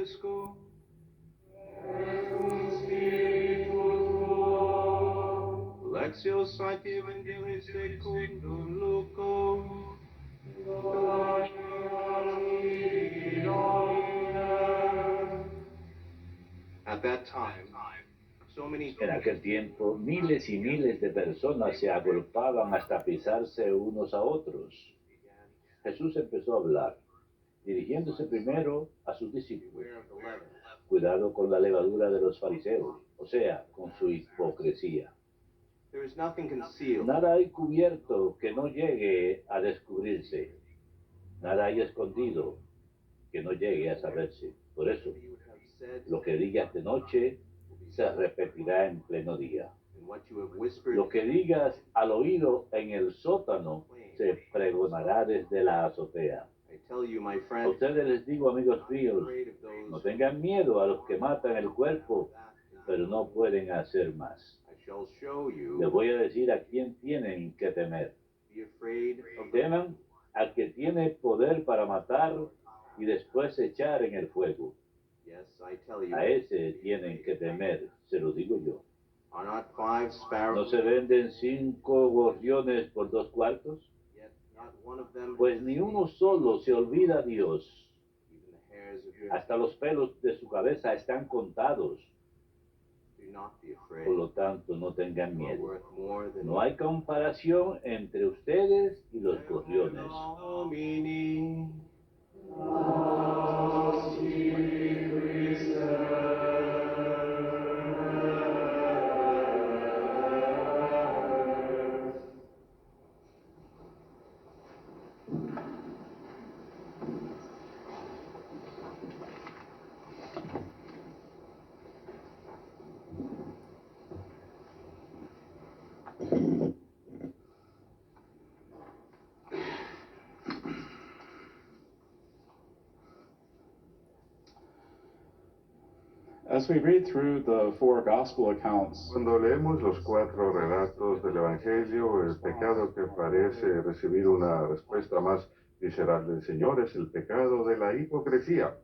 vobisco. Lectio Sancti Evangelii secundum Lucum. At that time, so many En aquel tiempo, miles y miles de personas se agolpaban hasta pisarse unos a otros. Jesús empezó a hablar, dirigiéndose primero a sus discípulos. Cuidado con la levadura de los fariseos, o sea, con su hipocresía. There is nothing concealed. Nada hay cubierto que no llegue a descubrirse. Nada hay escondido que no llegue a saberse. Por eso, lo que digas de noche se repetirá en pleno día. And what you have whispered Lo que digas al oído en el sótano se pregonará desde la azotea. I tell you, my A friend, ustedes les digo, amigos míos, afraid of those no tengan miedo a los que matan el cuerpo, pero no pueden hacer más. I shall show you. Les voy a decir a quién tienen que temer. Be afraid of Teman al que tiene poder para matar y después echar en el fuego. Yes, I tell you. A ese tienen que temer, se lo digo yo. Are not 5 ¿No sparrows? se venden 5 gorriones por 2 cuartos? Yet not one of them. Pues ni uno solo se olvida a Dios. Even the hairs of your Hasta los pelos de su cabeza están contados. do not be afraid. Por lo tanto, no tengan You are miedo. worth more than No hay comparación entre ustedes y los gorriones. Domini. As we read through the 4 gospel accounts, Cuando leemos los 4 relatos del Evangelio, el pecado que parece recibir una respuesta más visceral del Señor es el pecado de la hipocresía.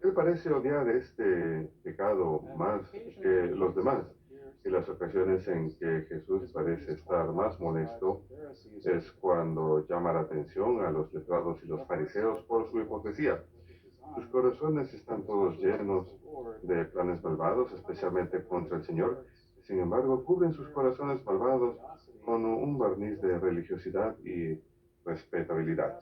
Él parece odiar este pecado más que los demás. Y las ocasiones en que Jesús parece estar más molesto es cuando llama la atención a los letrados y los fariseos por su hipocresía. Sus corazones están todos llenos de planes malvados, especialmente contra el Señor. Sin embargo, cubren sus corazones malvados con un barniz de religiosidad y respetabilidad.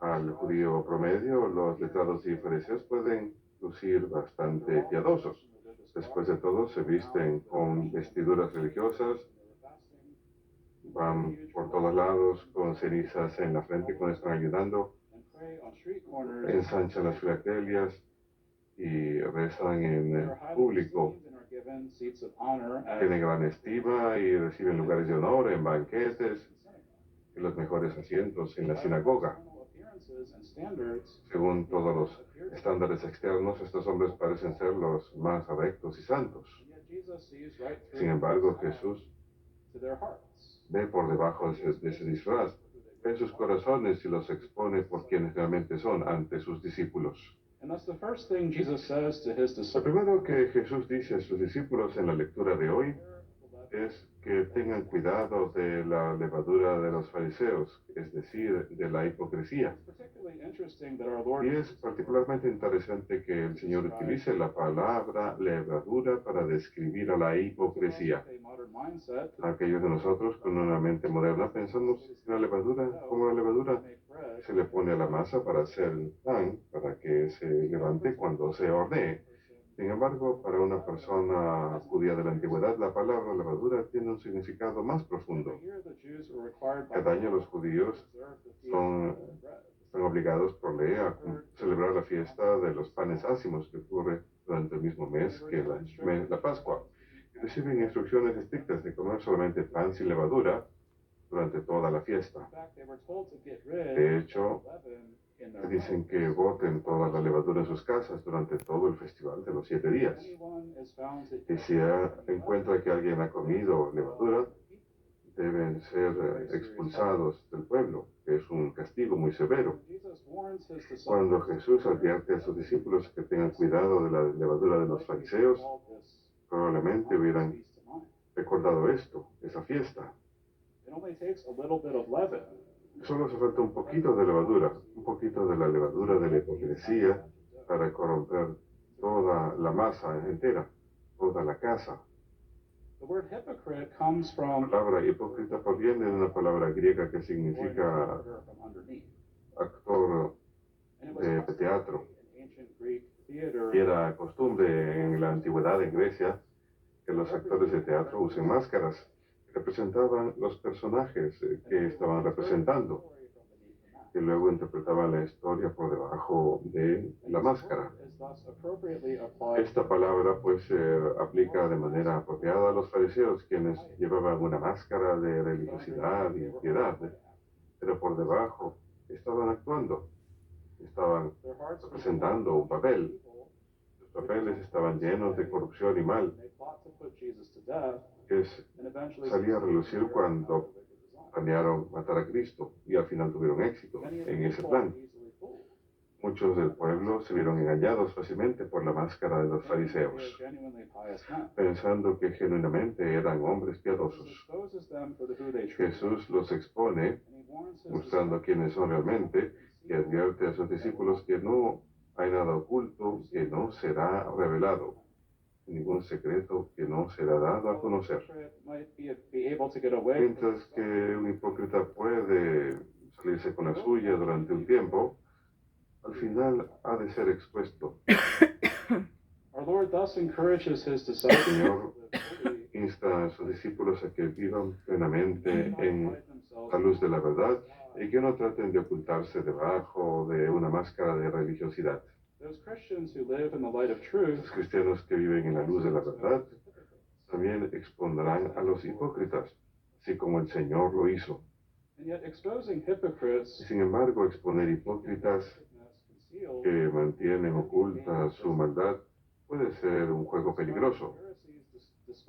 Al judío promedio, los letrados y fariseos pueden lucir bastante piadosos. Después de todo, se visten con vestiduras religiosas, van por todos lados con cenizas en la frente cuando están ayudando, ensanchan las filatelias y rezan en público. Tienen gran estima y reciben lugares de honor en banquetes y los mejores asientos en la sinagoga. Según todos los estándares externos, estos hombres parecen ser los más rectos y santos. Sin embargo, Jesús ve por debajo de ese disfraz, ve sus corazones y los expone por quienes realmente son ante sus discípulos. Lo primero que Jesús dice a sus discípulos en la lectura de hoy es que tengan cuidado de la levadura de los fariseos, es decir, de la hipocresía. Y es particularmente interesante que el Señor utilice la palabra levadura para describir a la hipocresía. Aquellos de nosotros con una mente moderna pensamos en la levadura como la levadura se le pone a la masa para hacer el pan, para que se levante cuando se hornee. Sin embargo, para una persona judía de la antigüedad, la palabra levadura tiene un significado más profundo. Cada año los judíos están obligados por ley a celebrar la fiesta de los panes ácimos que ocurre durante el mismo mes que la Pascua. Reciben instrucciones estrictas de comer solamente pan sin levadura durante toda la fiesta. De hecho, dicen que boten toda la levadura en sus casas durante todo el festival de los 7 días. Y si encuentra que alguien ha comido levadura, deben ser expulsados del pueblo, que es un castigo muy severo. Cuando Jesús advierte a sus discípulos que tengan cuidado de la levadura de los fariseos, probablemente hubieran recordado esto, esa fiesta. Solo hace falta un poquito de levadura, un poquito de la levadura de la hipocresía para corromper toda la masa entera, toda la casa. La palabra hipócrita proviene de una palabra griega que significa actor de teatro. Y era costumbre en la antigüedad en Grecia que los actores de teatro usen máscaras que representaban los personajes que estaban representando, y luego interpretaban la historia por debajo de la máscara. Esta palabra pues se aplica de manera apropiada a los fariseos, quienes llevaban una máscara de religiosidad y piedad, pero por debajo estaban actuando, estaban representando un papel. Los papeles estaban llenos de corrupción y mal, que salía a relucir cuando planearon matar a Cristo y al final tuvieron éxito en ese plan. Muchos del pueblo se vieron engañados fácilmente por la máscara de los fariseos, pensando que genuinamente eran hombres piadosos. Jesús los expone, mostrando quiénes son realmente, y advierte a sus discípulos que no hay nada oculto que no será revelado, ningún secreto que no será dado a conocer. Mientras que un hipócrita puede salirse con la suya durante un tiempo, al final ha de ser expuesto. El Señor insta a sus discípulos a que vivan plenamente en la luz de la verdad y que no traten de ocultarse debajo de una máscara de religiosidad. Los cristianos que viven en la luz de la verdad también expondrán a los hipócritas, así como el Señor lo hizo. Sin embargo, exponer hipócritas que mantienen oculta su maldad puede ser un juego peligroso.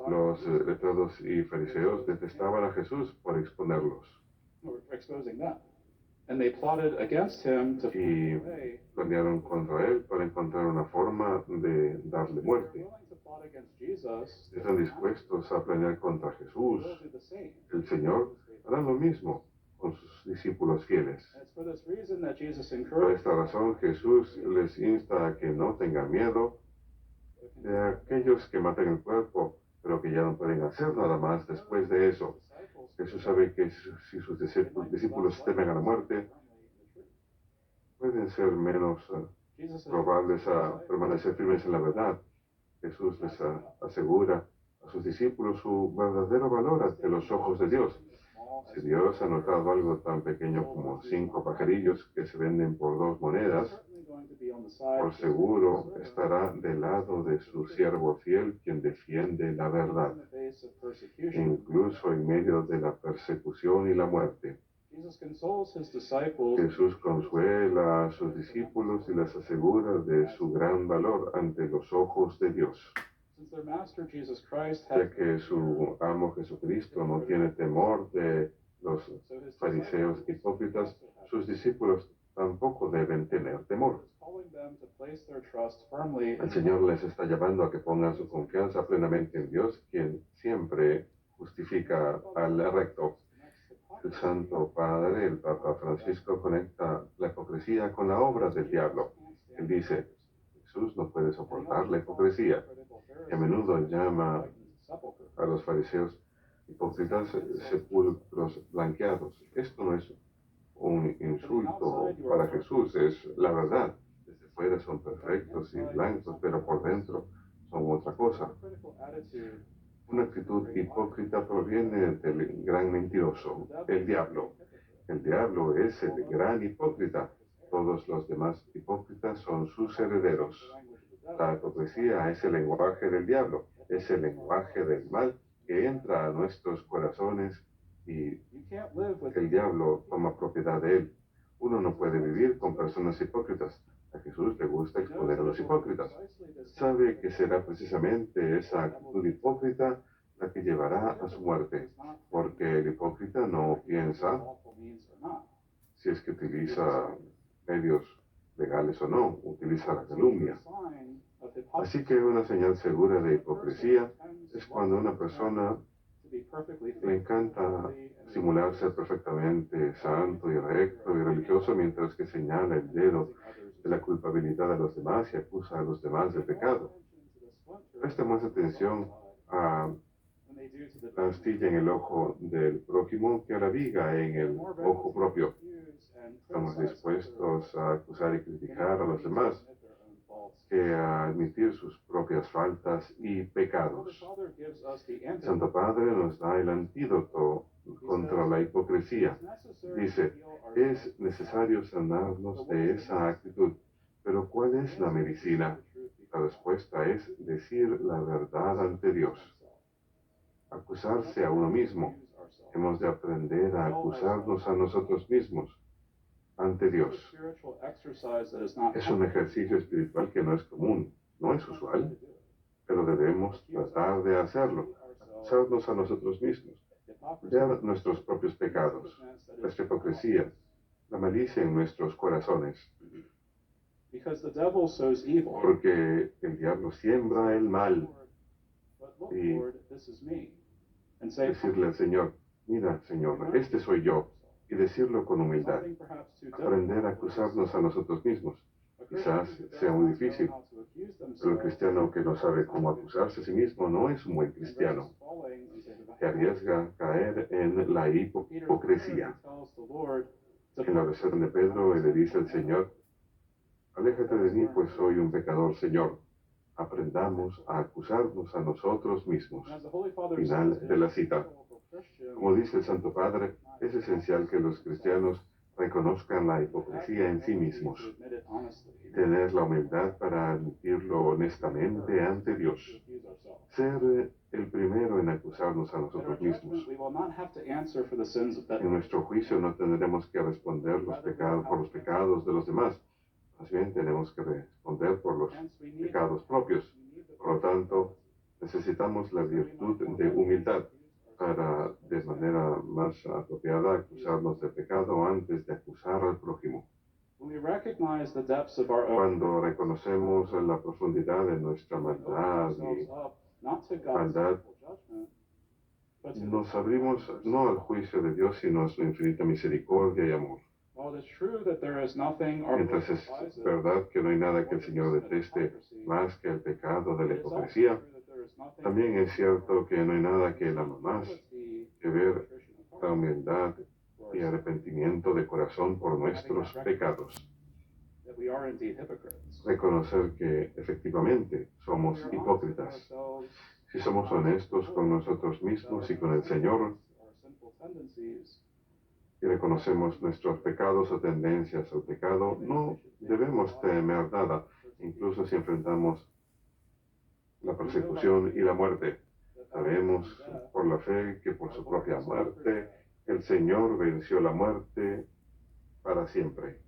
Los letrados y fariseos detestaban a Jesús por exponerlos. Y planearon contra él para encontrar una forma de darle muerte. Están dispuestos a planear contra Jesús. El Señor hará lo mismo con sus discípulos fieles. Por esta razón, Jesús les insta a que no tengan miedo de aquellos que matan el cuerpo, pero que ya no pueden hacer nada más después de eso. Jesús sabe que si sus discípulos temen a la muerte, pueden ser menos probables a permanecer firmes en la verdad. Jesús les asegura a sus discípulos su verdadero valor ante los ojos de Dios. Si Dios ha notado algo tan pequeño como 5 pajarillos que se venden por 2 monedas, por seguro estará del lado de su siervo fiel, quien defiende la verdad, incluso en medio de la persecución y la muerte. Jesús consuela a sus discípulos y les asegura de su gran valor ante los ojos de Dios. Ya que su amo Jesucristo no tiene temor de los fariseos hipócritas, sus discípulos tampoco deben tener temor. El Señor les está llamando a que pongan su confianza plenamente en Dios, quien siempre justifica al recto. El Santo Padre, el Papa Francisco, conecta la hipocresía con la obra del diablo. Él dice, Jesús no puede soportar la hipocresía, y a menudo llama a los fariseos hipócritas sepulcros blanqueados. Esto no es un insulto para Jesús, es la verdad. Desde fuera son perfectos y blancos, pero por dentro son otra cosa. Una actitud hipócrita proviene del gran mentiroso, el diablo. El diablo es el gran hipócrita. Todos los demás hipócritas son sus herederos. La hipocresía es el lenguaje del diablo, es el lenguaje del mal que entra a nuestros corazones y el diablo toma propiedad de él. Uno no puede vivir con personas hipócritas. A Jesús le gusta exponer a los hipócritas. Sabe que será precisamente esa actitud hipócrita la que llevará a su muerte, porque el hipócrita no piensa si es que utiliza medios legales o no, utiliza la calumnia. Así que una señal segura de hipocresía es cuando una persona le encanta simular ser perfectamente santo y recto y religioso mientras que señala el dedo de la culpabilidad de los demás y acusa a los demás de pecado. Presta más atención a la astilla en el ojo del prójimo que a la viga en el ojo propio. Estamos dispuestos a acusar y criticar a los demás que a admitir sus propias faltas y pecados. El Santo Padre nos da el antídoto contra la hipocresía. Dice, es necesario sanarnos de esa actitud. Pero ¿cuál es la medicina? La respuesta es decir la verdad ante Dios. Acusarse a uno mismo. Hemos de aprender a acusarnos a nosotros mismos ante Dios. Es un ejercicio espiritual que no es común, no es usual, pero debemos tratar de hacerlo. Acusarnos a nosotros mismos, ver nuestros propios pecados, nuestra hipocresía, la malicia en nuestros corazones. Porque el diablo siembra el mal. Y decirle al Señor, mira, Señor, este soy yo. Y decirlo con humildad. Aprender a acusarnos a nosotros mismos. Quizás sea muy difícil, pero el cristiano que no sabe cómo acusarse a sí mismo no es un buen cristiano. Se arriesga a caer en la hipocresía. En la oración de Pedro, él le dice al Señor, aléjate de mí, pues soy un pecador, Señor. Aprendamos a acusarnos a nosotros mismos. Final de la cita. Como dice el Santo Padre, es esencial que los cristianos reconozcan la hipocresía en sí mismos y tener la humildad para admitirlo honestamente ante Dios. Ser el primero en acusarnos a nosotros mismos. En nuestro juicio no tendremos que responder por los pecados de los demás. Más bien tenemos que responder por los pecados propios. Por lo tanto, necesitamos la virtud de humildad para, de manera más apropiada, acusarnos de pecado antes de acusar al prójimo. Cuando reconocemos la profundidad de nuestra maldad y maldad, nos abrimos no al juicio de Dios, sino a su infinita misericordia y amor. Mientras es verdad que no hay nada que el Señor deteste más que el pecado de la hipocresía, también es cierto que no hay nada que Él ama más que ver la humildad y arrepentimiento de corazón por nuestros pecados. Reconocer que efectivamente somos hipócritas. Si somos honestos con nosotros mismos y con el Señor, y reconocemos nuestros pecados o tendencias al pecado, no debemos temer nada, incluso si enfrentamos la persecución y la muerte. Sabemos por la fe que por su propia muerte el Señor venció la muerte para siempre.